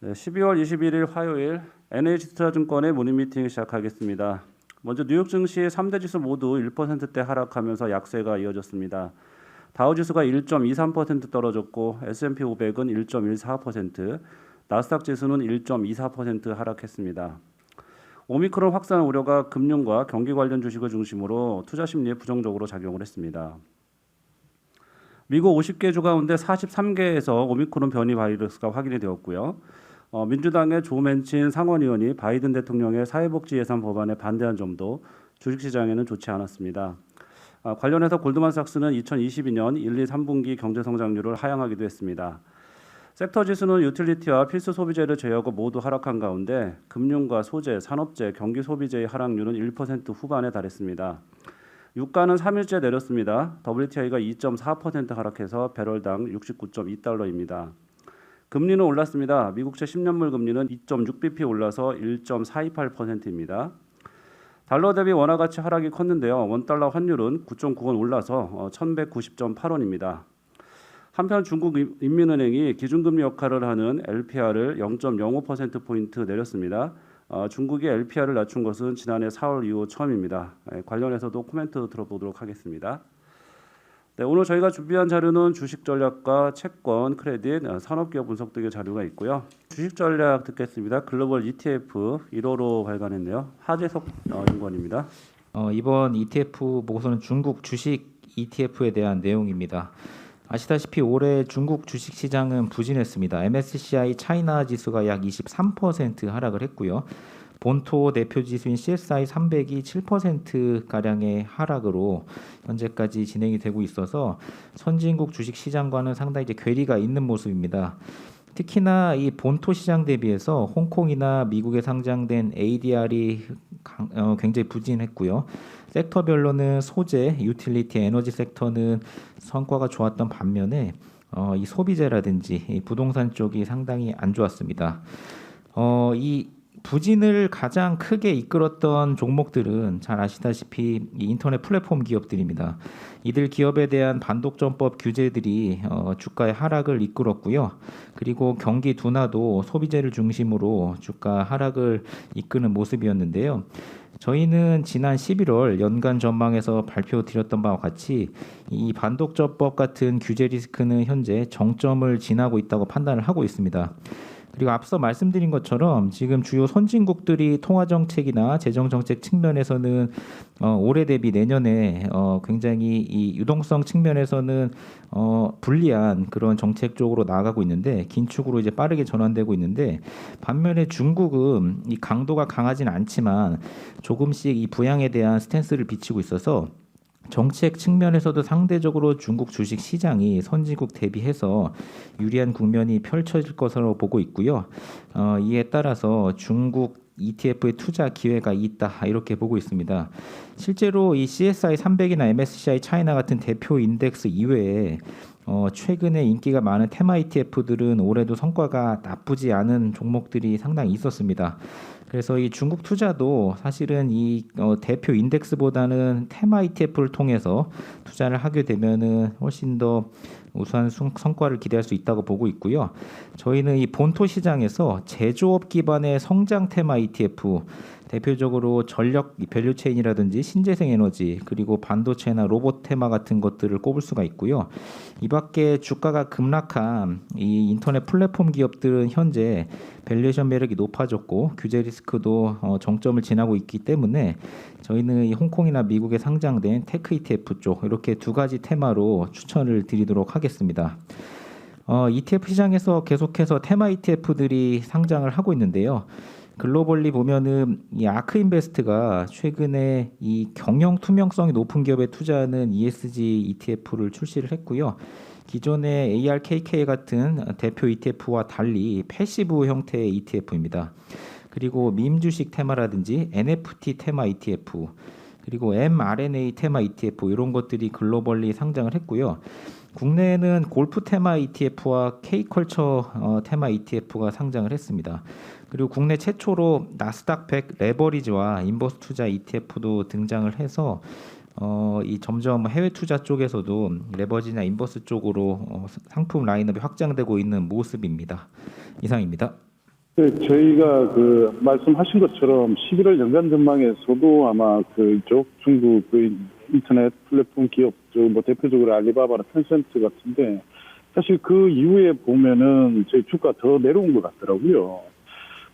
네, 12월 21일 화요일 NH투자증권의 모닝 미팅 시작하겠습니다. 먼저 뉴욕 증시 3대 지수 모두 1%대 하락하면서 약세가 이어졌습니다. 다우지수가 1.23% 떨어졌고 S&P 500은 1.14%, 나스닥 지수는 1.24% 하락했습니다. 오미크론 확산 우려가 금융과 경기 관련 주식을 중심으로 투자 심리에 부정적으로 작용을 했습니다. 미국 50개 주 가운데 43개에서 오미크론 변이 바이러스가 확인이 되었고요. 민주당의 조 맨친 상원의원이 바이든 대통령의 사회복지 예산 법안에 반대한 점도 주식시장에는 좋지 않았습니다. 관련해서 골드만삭스는 2022년 1, 2, 3분기 경제성장률을 하향하기도 했습니다. 섹터 지수는 유틸리티와 필수 소비재를 제외하고 모두 하락한 가운데 금융과 소재, 산업재, 경기 소비재의 하락률은 1% 후반에 달했습니다. 유가는 3일째 내렸습니다. WTI가 2.4% 하락해서 배럴당 69.2달러입니다. 금리는 올랐습니다. 미국채 10년물 금리는 2.6bp 올라서 1.428%입니다. 달러 대비 원화 가치 하락이 컸는데요. 원달러 환율은 9.9원 올라서 1190.8원입니다. 한편 중국 인민은행이 기준금리 역할을 하는 LPR을 0.05%포인트 내렸습니다. 중국이 LPR을 낮춘 것은 지난해 4월 이후 처음입니다. 관련해서도 코멘트 들어보도록 하겠습니다. 네, 오늘 저희가 준비한 자료는 주식 전략과 채권, 크레딧, 산업기업 분석 등의 자료가 있고요. 주식 전략 듣겠습니다. 글로벌 ETF 1호로 발간했네요. 하재석 연구원입니다. 이번 ETF 보고서는 중국 주식 ETF에 대한 내용입니다. 아시다시피 올해 중국 주식 시장은 부진했습니다. MSCI 차이나 지수가 약 23% 하락을 했고요. 본토 대표 지수인 CSI 300이 7%가량의 하락으로 현재까지 진행이 되고 있어서 선진국 주식 시장과는 상당히 괴리가 있는 모습입니다. 특히나 이 본토 시장 대비해서 홍콩이나 미국에 상장된 ADR이 굉장히 부진했고요. 섹터별로는 소재, 유틸리티, 에너지 섹터는 성과가 좋았던 반면에 이 소비재라든지 이 부동산 쪽이 상당히 안 좋았습니다. 이 부진을 가장 크게 이끌었던 종목들은 잘 아시다시피 이 인터넷 플랫폼 기업들입니다. 이들 기업에 대한 반독점법 규제들이 주가의 하락을 이끌었고요. 그리고 경기 둔화도 소비재를 중심으로 주가 하락을 이끄는 모습이었는데요. 저희는 지난 11월 연간 전망에서 발표드렸던 바와 같이 이 반독점법 같은 규제 리스크는 현재 정점을 지나고 있다고 판단을 하고 있습니다. 그리고 앞서 말씀드린 것처럼 지금 주요 선진국들이 통화 정책이나 재정 정책 측면에서는 올해 대비 내년에 굉장히 이 유동성 측면에서는 불리한 그런 정책 쪽으로 나아가고 있는데 긴축으로 이제 빠르게 전환되고 있는데 반면에 중국은 이 강도가 강하진 않지만 조금씩 이 부양에 대한 스탠스를 비치고 있어서 정책 측면에서도 상대적으로 중국 주식 시장이 선진국 대비해서 유리한 국면이 펼쳐질 것으로 보고 있고요. 이에 따라서 중국 ETF의 투자 기회가 있다 이렇게 보고 있습니다. 실제로 이 CSI 300이나 MSCI 차이나 같은 대표 인덱스 이외에 최근에 인기가 많은 테마 ETF들은 올해도 성과가 나쁘지 않은 종목들이 상당히 있었습니다. 그래서 이 중국 투자도 사실은 이 대표 인덱스보다는 테마 ETF를 통해서 투자를 하게 되면은 훨씬 더 우수한 성과를 기대할 수 있다고 보고 있고요. 저희는 이 본토 시장에서 제조업 기반의 성장 테마 ETF 대표적으로 전력 밸류체인이라든지 신재생 에너지 그리고 반도체나 로봇 테마 같은 것들을 꼽을 수가 있고요. 이 밖에 주가가 급락한 이 인터넷 플랫폼 기업들은 현재 밸류에이션 매력이 높아졌고 규제 리스크도 정점을 지나고 있기 때문에 저희는 이 홍콩이나 미국에 상장된 테크 ETF 쪽 이렇게 두 가지 테마로 추천을 드리도록 하겠습니다. ETF 시장에서 계속해서 테마 ETF들이 상장을 하고 있는데요. 글로벌리 보면은 이 아크인베스트가 최근에 이 경영 투명성이 높은 기업에 투자하는 ESG ETF를 출시를 했고요. 기존의 ARKK 같은 대표 ETF와 달리 패시브 형태의 ETF입니다. 그리고 밈 주식 테마라든지 NFT 테마 ETF 그리고 mRNA 테마 ETF 이런 것들이 글로벌리 상장을 했고요. 국내에는 골프 테마 ETF와 K컬처 테마 ETF가 상장을 했습니다. 그리고 국내 최초로 나스닥 100 레버리지와 인버스 투자 ETF도 등장을 해서 이 점점 해외 투자 쪽에서도 레버리지나 인버스 쪽으로 상품 라인업이 확장되고 있는 모습입니다. 이상입니다. 네, 저희가 그 말씀하신 것처럼 11월 연간 전망에서도 아마 그쪽 중국 그 인터넷 플랫폼 기업 뭐 대표적으로 알리바바나 텐센트 같은데 사실 그 이후에 보면은 저희 주가 더 내려온 것 같더라고요.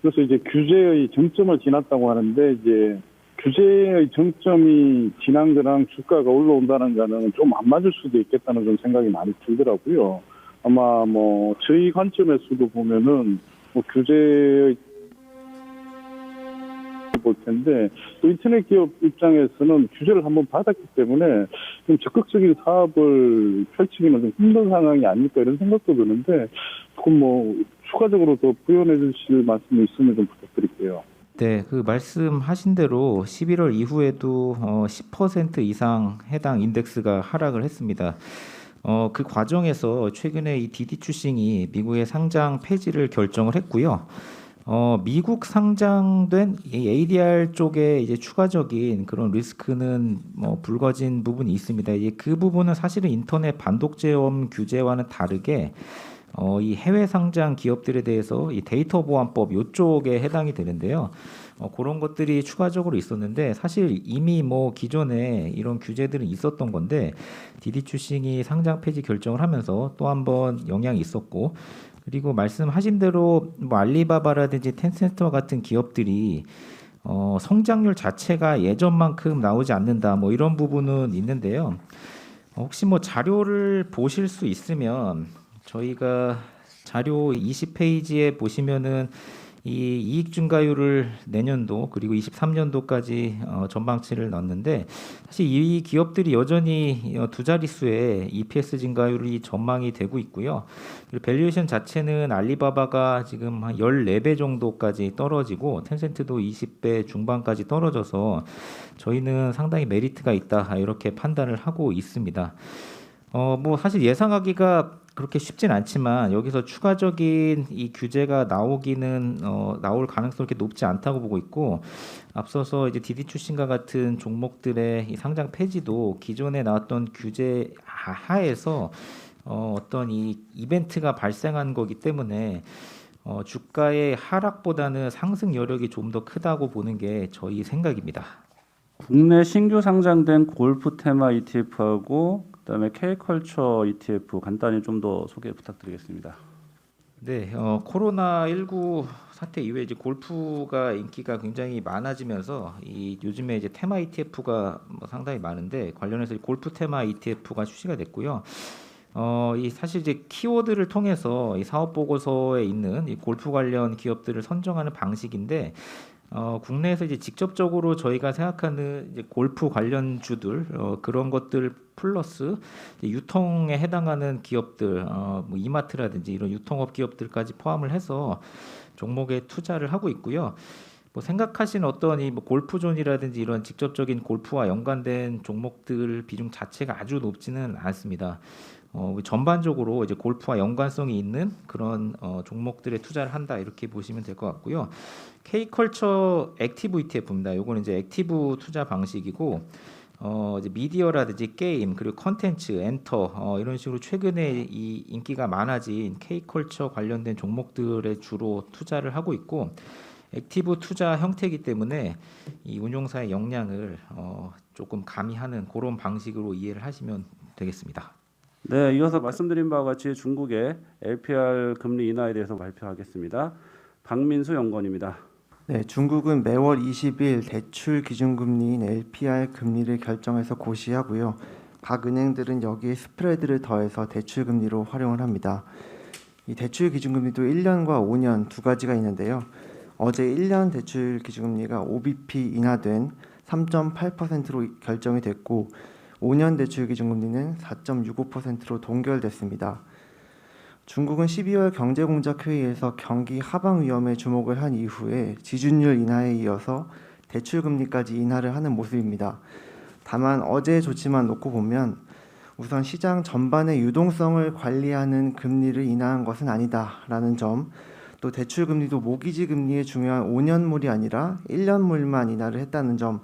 그래서 이제 규제의 정점을 지났다고 하는데 이제 규제의 정점이 지난 거랑 주가가 올라온다는 거는 좀 안 맞을 수도 있겠다는 좀 생각이 많이 들더라고요. 아마 뭐 저희 관점에서도 보면은 뭐 규제의 볼 텐데 또 인터넷 기업 입장에서는 규제를 한번 받았기 때문에 좀 적극적인 사업을 펼치기는 좀 힘든 상황이 아닐까 이런 생각도 드는데 조금 뭐 추가적으로 더 부연해 주실 말씀이 있으면 좀 부탁드릴게요. 네, 그 말씀하신 대로 11월 이후에도 10% 이상 해당 인덱스가 하락을 했습니다. 그 과정에서 최근에 이 디디 추싱이 미국의 상장 폐지를 결정을 했고요. 미국 상장된 이 ADR 쪽에 이제 추가적인 그런 리스크는 뭐 불거진 부분이 있습니다. 이제 그 부분은 사실은 인터넷 반독점음 규제와는 다르게 이 해외 상장 기업들에 대해서 이 데이터 보안법 요쪽에 해당이 되는데요. 그런 것들이 추가적으로 있었는데 사실 이미 뭐 기존에 이런 규제들은 있었던 건데 디디 추싱이 상장 폐지 결정을 하면서 또 한 번 영향이 있었고 그리고 말씀하신 대로 뭐 알리바바라든지 텐센트와 같은 기업들이 성장률 자체가 예전만큼 나오지 않는다 뭐 이런 부분은 있는데요. 혹시 뭐 자료를 보실 수 있으면 저희가 자료 20페이지에 보시면은 이 이익 증가율을 내년도 그리고 23년도까지 전망치를 넣었는데 사실 이 기업들이 여전히 두 자릿수의 EPS 증가율이 전망이 되고 있고요. 그리고 밸류에이션 자체는 알리바바가 지금 한 14배 정도까지 떨어지고 텐센트도 20배 중반까지 떨어져서 저희는 상당히 메리트가 있다 이렇게 판단을 하고 있습니다. 뭐 사실 예상하기가 그렇게 쉽진 않지만 여기서 추가적인 이 규제가 나오기는 나올 가능성이 그렇게 높지 않다고 보고 있고 앞서서 이제 디디 추싱과 같은 종목들의 이 상장 폐지도 기존에 나왔던 규제 하에서 어떤 이 이벤트가 발생한 거기 때문에 주가의 하락보다는 상승 여력이 좀 더 크다고 보는 게 저희 생각입니다. 국내 신규 상장된 골프 테마 ETF하고 그다음에 K컬처 ETF 간단히 좀 더 소개 부탁드리겠습니다. 네, 코로나19 사태 이후에 이제 골프가 인기가 굉장히 많아지면서 이 요즘에 이제 테마 ETF가 뭐 상당히 많은데 관련해서 이 골프 테마 ETF가 출시가 됐고요. 이 사실 이제 키워드를 통해서 이 사업 보고서에 있는 이 골프 관련 기업들을 선정하는 방식인데 국내에서 이제 직접적으로 저희가 생각하는 이제 골프 관련주들 그런 것들 플러스 이제 유통에 해당하는 기업들 뭐 이마트라든지 이런 유통업 기업들까지 포함을 해서 종목에 투자를 하고 있고요. 뭐 생각하신 어떤 이 뭐 골프존이라든지 이런 직접적인 골프와 연관된 종목들 비중 자체가 아주 높지는 않습니다. 전반적으로 이제 골프와 연관성이 있는 그런 종목들에 투자를 한다 이렇게 보시면 될 것 같고요. K컬처 액티브 ETF입니다. 이거는 이제 액티브 투자 방식이고 이제 미디어라든지 게임 그리고 컨텐츠, 엔터 이런 식으로 최근에 이 인기가 많아진 K컬처 관련된 종목들에 주로 투자를 하고 있고 액티브 투자 형태이기 때문에 이 운용사의 역량을 조금 가미하는 그런 방식으로 이해를 하시면 되겠습니다. 네, 이어서 말씀드린 바와 같이 중국의 LPR 금리 인하에 대해서 발표하겠습니다. 박민수 연구원입니다. 네, 중국은 매월 20일 대출 기준금리인 LPR 금리를 결정해서 고시하고요. 각 은행들은 여기에 스프레드를 더해서 대출 금리로 활용을 합니다. 이 대출 기준금리도 1년과 5년 두 가지가 있는데요. 어제 1년 대출 기준금리가 5bp 인하된 3.8%로 결정이 됐고 5년 대출 기준금리는 4.65%로 동결됐습니다. 중국은 12월 경제공작회의에서 경기 하방 위험에 주목을 한 이후에 지준율 인하에 이어서 대출금리까지 인하를 하는 모습입니다. 다만 어제 조치만 놓고 보면 우선 시장 전반의 유동성을 관리하는 금리를 인하한 것은 아니다라는 점, 또 대출금리도 모기지 금리의 중요한 5년물이 아니라 1년물만 인하를 했다는 점,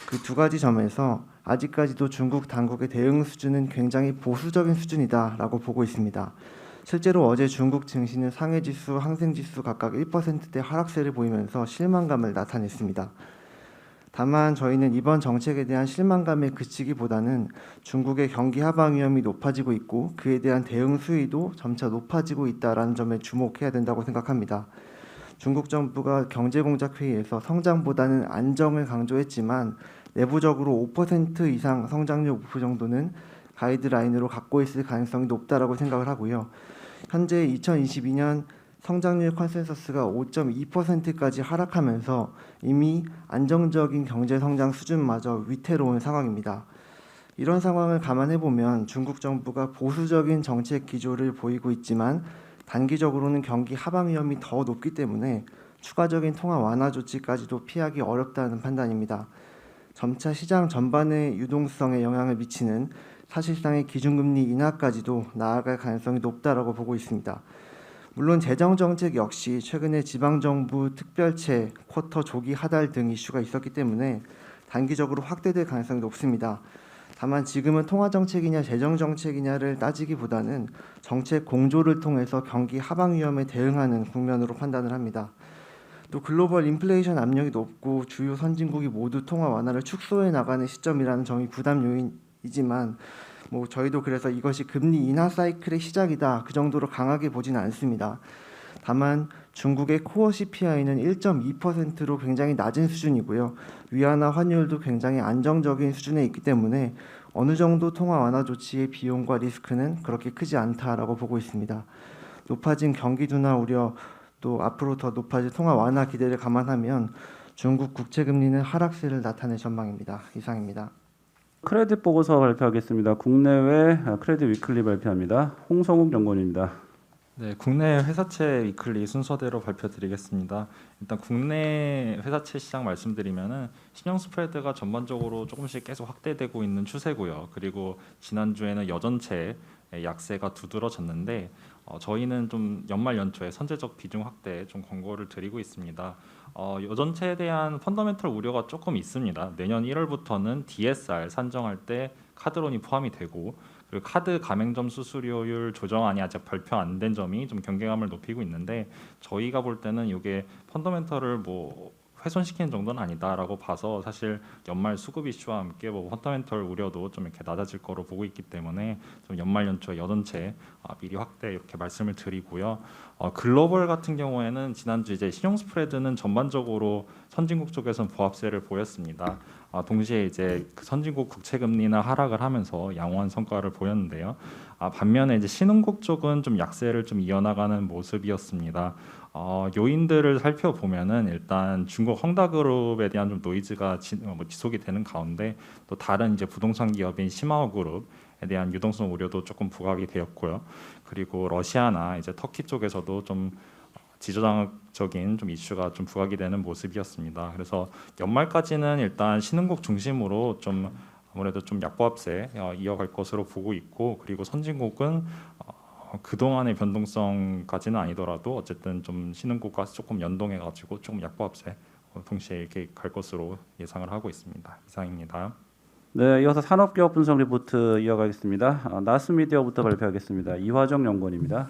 그 두 가지 점에서 아직까지도 중국 당국의 대응 수준은 굉장히 보수적인 수준이다라고 보고 있습니다. 실제로 어제 중국 증시는 상해지수, 항생지수 각각 1%대 하락세를 보이면서 실망감을 나타냈습니다. 다만 저희는 이번 정책에 대한 실망감에 그치기보다는 중국의 경기 하방 위험이 높아지고 있고 그에 대한 대응 수위도 점차 높아지고 있다는 점에 주목해야 된다고 생각합니다. 중국 정부가 경제공작회의에서 성장보다는 안정을 강조했지만 내부적으로 5% 이상 성장률 목표 정도는 가이드라인으로 갖고 있을 가능성이 높다라고 생각을 하고요. 현재 2022년 성장률 컨센서스가 5.2%까지 하락하면서 이미 안정적인 경제 성장 수준마저 위태로운 상황입니다. 이런 상황을 감안해 보면 중국 정부가 보수적인 정책 기조를 보이고 있지만 단기적으로는 경기 하방 위험이 더 높기 때문에 추가적인 통화 완화 조치까지도 피하기 어렵다는 판단입니다. 점차 시장 전반의 유동성에 영향을 미치는 사실상의 기준금리 인하까지도 나아갈 가능성이 높다라고 보고 있습니다. 물론 재정정책 역시 최근에 지방정부 특별채, 쿼터 조기 하달 등 이슈가 있었기 때문에 단기적으로 확대될 가능성이 높습니다. 다만 지금은 통화정책이냐 재정정책이냐를 따지기보다는 정책 공조를 통해서 경기 하방 위험에 대응하는 국면으로 판단을 합니다. 또 글로벌 인플레이션 압력이 높고 주요 선진국이 모두 통화 완화를 축소해 나가는 시점이라는 점이 부담 요인이지만 저희도 그래서 이것이 금리 인하 사이클의 시작이다 그 정도로 강하게 보지는 않습니다. 다만 중국의 코어 CPI는 1.2%로 굉장히 낮은 수준이고요. 위안화 환율도 굉장히 안정적인 수준에 있기 때문에 어느 정도 통화 완화 조치의 비용과 리스크는 그렇게 크지 않다라고 보고 있습니다. 높아진 경기 둔화 우려 또 앞으로 더 높아질 통화 완화 기대를 감안하면 중국 국채 금리는 하락세를 나타낼 전망입니다. 이상입니다. 크레딧 보고서 발표하겠습니다. 국내외 크레딧 위클리 발표합니다. 홍성욱 연구원입니다. 네, 국내 회사채 위클리 순서대로 발표드리겠습니다. 일단 국내 회사채 시장 말씀드리면은 신용 스프레드가 전반적으로 조금씩 계속 확대되고 있는 추세고요. 그리고 지난주에는 여전체 약세가 두드러졌는데 저희는 좀 연말 연초에 선제적 비중 확대 좀 권고를 드리고 있습니다. 여전체에 대한 펀더멘털 우려가 조금 있습니다. 내년 1월부터는 DSR 산정할 때 카드론이 포함이 되고 그리고 카드 가맹점 수수료율 조정안이 아직 발표 안 된 점이 좀 경계감을 높이고 있는데 저희가 볼 때는 이게 펀더멘털을 훼손시키는 정도는 아니다라고 봐서 사실 연말 수급 이슈와 함께 펀더멘털 우려도 좀 이렇게 낮아질 거로 보고 있기 때문에 좀 연말 연초 여전체 미리 확대 이렇게 말씀을 드리고요. 글로벌 같은 경우에는 지난주 이제 신용 스프레드는 전반적으로 선진국 쪽에서는 보합세를 보였습니다. 동시에 이제 그 선진국 국채 금리나 하락을 하면서 양호한 성과를 보였는데요. 반면에 이제 신흥국 쪽은 좀 약세를 좀 이어나가는 모습이었습니다. 요인들을 살펴보면은 일단 중국 헝다그룹에 대한 좀 노이즈가 지속이 되는 가운데 또 다른 이제 부동산 기업인 시마오 그룹에 대한 유동성 우려도 조금 부각이 되었고요. 그리고 러시아나 이제 터키 쪽에서도 좀 지정학적인 좀 이슈가 좀 부각이 되는 모습이었습니다. 그래서 연말까지는 일단 신흥국 중심으로 좀 아무래도 좀 약보합세 이어갈 것으로 보고 있고 그리고 선진국은 그동안의 변동성까지는 아니더라도 어쨌든 좀 신흥국과 조금 연동해 가지고 조금 약보합세 동시에 이렇게 갈 것으로 예상을 하고 있습니다. 이상입니다. 네, 이어서 산업기업 분석 리포트 이어가겠습니다. 나스미디어부터 발표하겠습니다. 이화정 연구원입니다.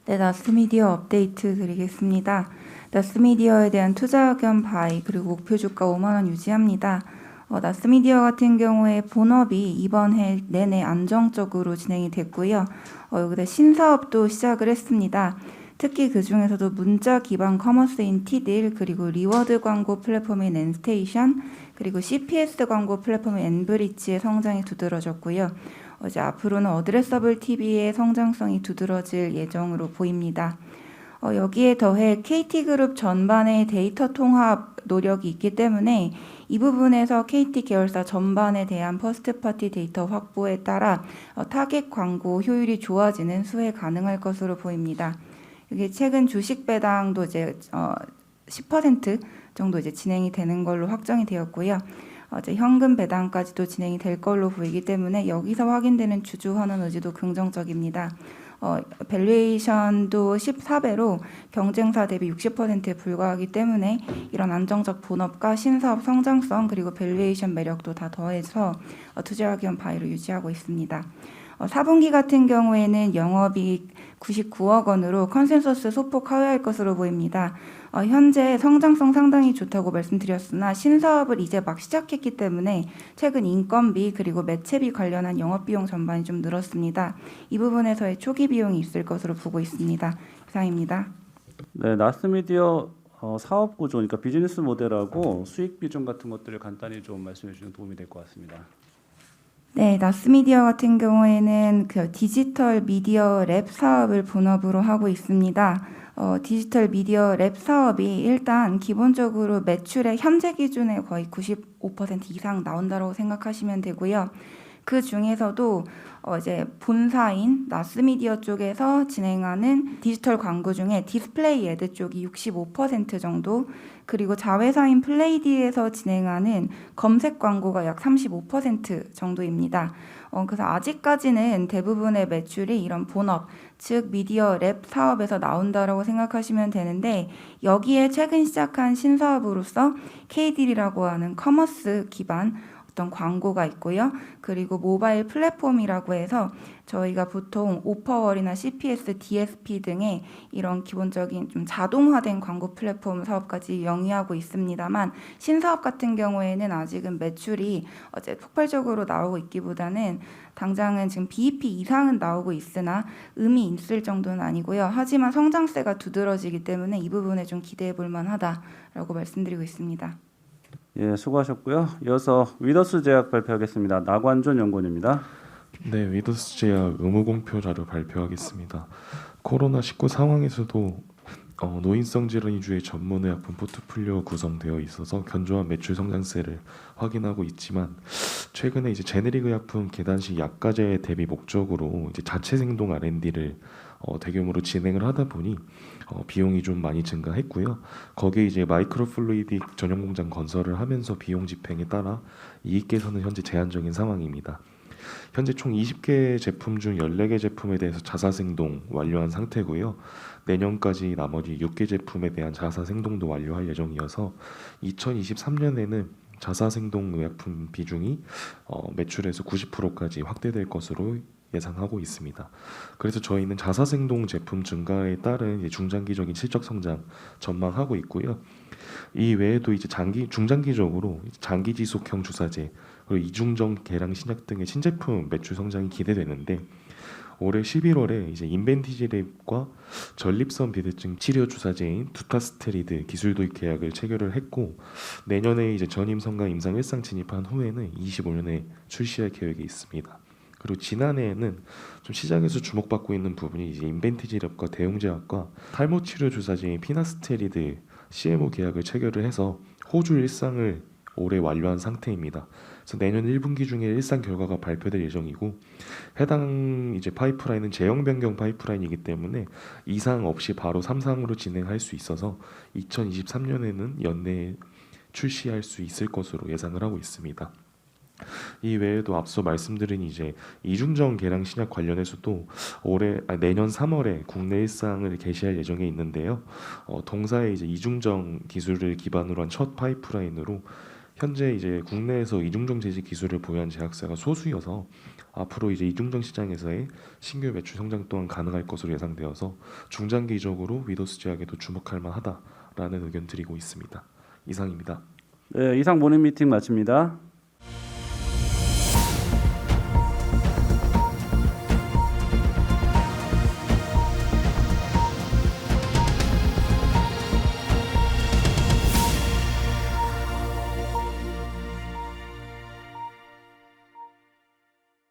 네, 나스미디어 업데이트 드리겠습니다. 나스미디어에 대한 투자 의견 바이 그리고 목표 주가 5만 원 유지합니다. 나스미디어 같은 경우에 본업이 이번 해 내내 안정적으로 진행이 됐고요. 여기다 신사업도 시작을 했습니다. 특히 그 중에서도 문자 기반 커머스인 티딜 그리고 리워드 광고 플랫폼인 엔스테이션 그리고 CPS 광고 플랫폼인 엔브리치의 성장이 두드러졌고요. 이제 앞으로는 어드레서블 TV의 성장성이 두드러질 예정으로 보입니다. 여기에 더해 KT그룹 전반의 데이터 통합 노력이 있기 때문에 이 부분에서 KT 계열사 전반에 대한 퍼스트파티 데이터 확보에 따라 타겟 광고 효율이 좋아지는 수혜 가능할 것으로 보입니다. 여기 최근 주식 배당도 이제 10% 정도 이제 진행이 되는 걸로 확정이 되었고요. 이제 현금 배당까지도 진행이 될 걸로 보이기 때문에 여기서 확인되는 주주 환원 의지도 긍정적입니다. 밸류에이션도 14배로 경쟁사 대비 60%에 불과하기 때문에 이런 안정적 본업과 신사업 성장성 그리고 밸류에이션 매력도 다 더해서 투자 의견 바이로 유지하고 있습니다. 4분기 같은 경우에는 영업이익 99억 원으로 컨센서스 소폭 하회할 것으로 보입니다. 현재 성장성 상당히 좋다고 말씀드렸으나 신사업을 이제 막 시작했기 때문에 최근 인건비 그리고 매체비 관련한 영업비용 전반이 좀 늘었습니다. 이 부분에서의 초기 비용이 있을 것으로 보고 있습니다. 이상입니다. 네, 나스미디어 사업 구조, 그러니까 비즈니스 모델하고 수익 비중 같은 것들을 간단히 좀 말씀해 주시면 도움이 될 것 같습니다. 네, 나스미디어 같은 경우에는 그 디지털 미디어 랩 사업을 본업으로 하고 있습니다. 디지털 미디어 랩 사업이 일단 기본적으로 매출의 현재 기준에 거의 95% 이상 나온다고 생각하시면 되고요. 그 중에서도 이제 본사인 나스미디어 쪽에서 진행하는 디지털 광고 중에 디스플레이 애드 쪽이 65% 정도, 그리고 자회사인 플레이디에서 진행하는 검색 광고가 약 35% 정도입니다. 그래서 아직까지는 대부분의 매출이 이런 본업, 즉 미디어 랩 사업에서 나온다라고 생각하시면 되는데, 여기에 최근 시작한 신사업으로서 KD라고 하는 커머스 기반 어떤 광고가 있고요. 그리고 모바일 플랫폼이라고 해서 저희가 보통 오퍼월이나 CPS, DSP 등의 이런 기본적인 좀 자동화된 광고 플랫폼 사업까지 영위하고 있습니다만, 신사업 같은 경우에는 아직은 매출이 폭발적으로 나오고 있기보다는 당장은 지금 BEP 이상은 나오고 있으나 의미 있을 정도는 아니고요. 하지만 성장세가 두드러지기 때문에 이 부분에 좀 기대해 볼 만하다라고 말씀드리고 있습니다. 예, 수고하셨고요. 이어서 위더스 제약 발표하겠습니다. 나관준 연구원입니다. 네, 위더스 제약 의무공표 자료 발표하겠습니다. 코로나19 상황에서도 노인성 질환 위주의 전문 의약품 포트폴리오 구성되어 있어서 견조한 매출 성장세를 확인하고 있지만, 최근에 이제 제네릭 의약품 계단식 약가제 대비 목적으로 이제 자체 생동 R&D를 대규모로 진행을 하다 보니 비용이 좀 많이 증가했고요. 거기에 이제 마이크로플루이딕 전용 공장 건설을 하면서 비용 집행에 따라 이익 개선은 현재 제한적인 상황입니다. 현재 총 20개 제품 중 14개 제품에 대해서 자사생동 완료한 상태고요. 내년까지 나머지 6개 제품에 대한 자사생동도 완료할 예정이어서 2023년에는 자사생동 의약품 비중이 매출에서 90%까지 확대될 것으로 예상하고 있습니다. 그래서 저희는 자사생동 제품 증가에 따른 중장기적인 실적 성장 전망하고 있고요. 이 외에도 이제 중장기적으로 장기 지속형 주사제, 그리고 이중정 계량 신약 등의 신제품 매출 성장이 기대되는데, 올해 11월에 이제 인벤티지랩과 전립선 비대증 치료 주사제인 두타스테리드 기술 도입 계약을 체결을 했고, 내년에 이제 전임 성강 임상 일상 진입한 후에는 25년에 출시할 계획이 있습니다. 그리고 지난해에는 좀 시장에서 주목받고 있는 부분이 이제 인벤티지랩과 대웅제약과 탈모 치료 주사제인 피나스테리드 CMO 계약을 체결을 해서 호주 일상을 올해 완료한 상태입니다. 그래서 내년 1분기 중에 일상 결과가 발표될 예정이고, 해당 이제 파이프라인은 제형 변경 파이프라인이기 때문에 이상 없이 바로 3상으로 진행할 수 있어서 2023년에는 연내에 출시할 수 있을 것으로 예상을 하고 있습니다. 이 외에도 앞서 말씀드린 이제 이중정 계량 신약 관련해서도 내년 3월에 국내 일상을 개시할 예정에 있는데요. 동사의 이제 이중정 기술을 기반으로 한 첫 파이프라인으로 현재 이제 국내에서 이중정 제지 기술을 보유한 제약사가 소수여서 앞으로 이제 이중정 시장에서의 신규 매출 성장 또한 가능할 것으로 예상되어서 중장기적으로 위더스 제약에도 주목할 만하다라는 의견 드리고 있습니다. 이상입니다. 네, 이상 모닝 미팅 마칩니다.